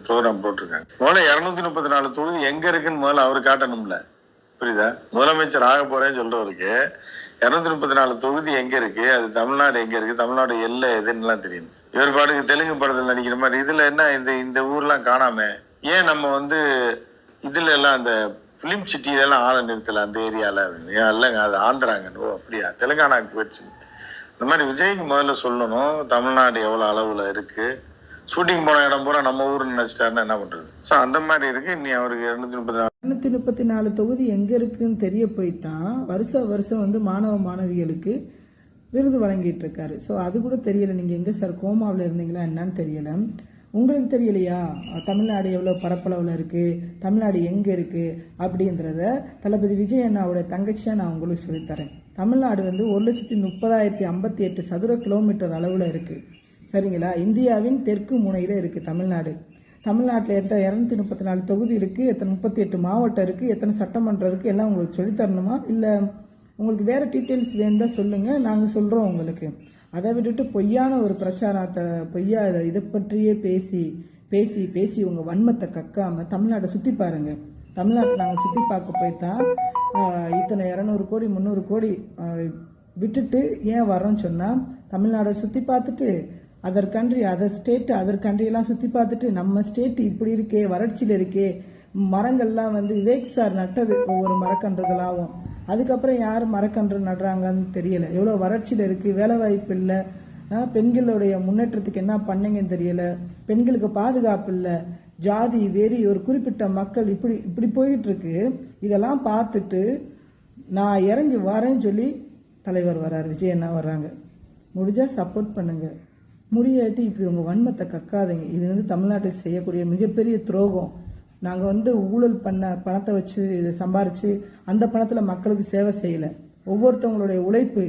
Program போட்டிருக்காங்க. முதல்ல 234 தொகுதி எங்க இருக்குன்னு முதல்ல அவர் காட்டணும்ல, புரியுதா? முதலமைச்சர் ஆக போறேன்னு சொல்றவருக்கு 234 தொகுதி எங்க இருக்கு, அது தமிழ்நாடு எங்க இருக்கு, தமிழ்நாடு எல்லை எதுன்னு தெரியும். இவர் பாட்டுக்கு தெலுங்கு படத்தில் நடிக்கிற மாதிரி இதுல என்ன இந்த ஊர்லாம் காணாம ஏன் நம்ம இதுல எல்லாம் அந்த பிலிம் சிட்டியிலலாம் ஆளை நிறுத்தல அந்த ஏரியால இல்லைங்க, அது ஆந்திராங்க. ஓ அப்படியா, தெலுங்கானாக்கு போயிடுச்சு. இந்த மாதிரி விஜய்க்கு முதல்ல சொல்லணும் தமிழ்நாடு எவ்வளோ அளவில் இருக்குது. ஷூட்டிங் போன இடம் பூரா நம்ம ஊர்னு நினச்சிட்டாருன்னா என்ன பண்ணுறது? ஸோ அந்த மாதிரி இருக்குது. இனி அவருக்கு 234 தொகுதி எங்கே இருக்குன்னு தெரிய போய்தான் வருஷம் மாணவ மாணவிகளுக்கு விருது வழங்கிட்டு இருக்காரு. ஸோ அது கூட தெரியலை. நீங்கள் எங்கே சார் கோமாவில் இருந்தீங்களா என்னன்னு தெரியலை. உங்களுக்கு தெரியலையா தமிழ்நாடு எவ்வளோ பரப்பளவில் இருக்குது, தமிழ்நாடு எங்கே இருக்குது அப்படின்றத தளபதி விஜய் அண்ணாவோட தங்கச்சியாக நான் உங்களுக்கு சொல்லித்தரேன். தமிழ்நாடு 1,30,058 சதுர கிலோமீட்டர் அளவில் இருக்குது. சரிங்களா? இந்தியாவின் தெற்கு முனையில் இருக்குது தமிழ்நாடு. தமிழ்நாட்டில் எத்தனை 234 தொகுதி இருக்குது, எத்தனை 38 மாவட்டம் இருக்குது, எத்தனை சட்டமன்றம் இருக்குது, எல்லாம் உங்களுக்கு சொல்லித்தரணுமா? இல்லை உங்களுக்கு வேறு டீட்டெயில்ஸ் வேணுதான் சொல்லுங்கள், நாங்கள் சொல்கிறோம் உங்களுக்கு. அதை விட்டுட்டு பொய்யான ஒரு பிரச்சாரத்தை இதை பற்றியே பேசி பேசி பேசி உங்கள் வன்மத்தை கக்காமல் தமிழ்நாட்டை சுற்றி பாருங்கள். தமிழ்நாட்டை நாங்கள் சுற்றி பார்க்க போய்தான் இத்தனை 200 கோடி 300 கோடி விட்டுட்டு ஏன் வரோன்னு சொன்னால், தமிழ்நாடை சுற்றி பார்த்துட்டு அதர் கண்ட்ரியெல்லாம் சுற்றி பார்த்துட்டு நம்ம ஸ்டேட்டு இப்படி இருக்கே, வறட்சியில் இருக்கே, மரங்கள்லாம் விவேக் சார் நட்டது ஒவ்வொரு மரக்கன்றுகளாகவும், அதுக்கப்புறம் யார் மரக்கன்று நடுறாங்கன்னு தெரியலை. எவ்வளோ வறட்சியில் இருக்குது, வேலை வாய்ப்பு இல்லை, பெண்களுடைய முன்னேற்றத்துக்கு என்ன பண்ணீங்கன்னு தெரியலை, பெண்களுக்கு பாதுகாப்பு இல்லை, ஜாதி வெறி, ஒரு குறிப்பிட்ட மக்கள் இப்படி போயிட்டு இருக்கு. இதெல்லாம் பார்த்துட்டு நான் இறங்கி வரேன்னு சொல்லி தலைவர் வர்றார், விஜய் அண்ணா வர்றாங்க. முடிஞ்சால் சப்போர்ட் பண்ணுங்க, முடியாட்டி இப்படி உங்கள் வன்மத்தை கக்காதீங்க. இது தமிழ்நாட்டுக்கு செய்யக்கூடிய மிகப்பெரிய துரோகம். நாங்கள் ஊழல் பண்ண பணத்தை வச்சு இதை சம்பாரித்து அந்த பணத்தில் மக்களுக்கு சேவை செய்யலை. ஒவ்வொருத்தவங்களுடைய உழைப்பு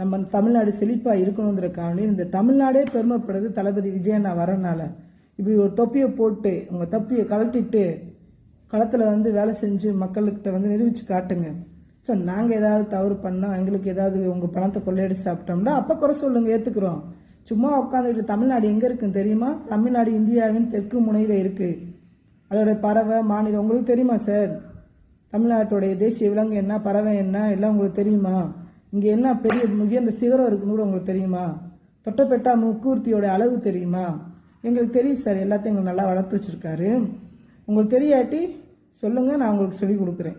நம்ம தமிழ்நாடு செழிப்பாக இருக்கணுங்கிறக்காண்டி இந்த தமிழ்நாடே பெருமைப்படுது தளபதி விஜயண்ணா வரனால. இப்படி ஒரு தொப்பியை போட்டு உங்கள் தொப்பியை கழட்டிட்டு களத்தில் வேலை செஞ்சு மக்கள்கிட்ட நிரூபித்து காட்டுங்க. ஸோ நாங்கள் ஏதாவது தவறு பண்ணோம், எங்களுக்கு ஏதாவது உங்கள் பணத்தை கொள்ளையடி சாப்பிட்டோம்னா அப்போ குறை சொல்லுங்கள், ஏற்றுக்குறோம். சும்மா உட்காந்துக்கிட்டு தமிழ்நாடு எங்கே இருக்குன்னு தெரியுமா? தமிழ்நாடு இந்தியாவின் தெற்கு முனையில் இருக்குது. அதோட பறவை மாநிலம் உங்களுக்கு தெரியுமா சார்? தமிழ்நாட்டுடைய தேசிய விலங்கு என்ன, பறவை என்ன, எல்லாம் உங்களுக்கு தெரியுமா? இங்கே என்ன பெரிய உயர்ந்த சிகரம் இருக்குன்னு கூட உங்களுக்கு தெரியுமா? தொட்டப்பெட்டா முக்கூர்த்தியோட அளவு தெரியுமா? எங்களுக்கு தெரியும் சார், எல்லாத்தையும் எங்களுக்கு நல்லா வளர்த்து வச்சுருக்காரு. உங்களுக்கு தெரியாட்டி சொல்லுங்கள், நான் உங்களுக்கு சொல்லி கொடுக்குறேன்.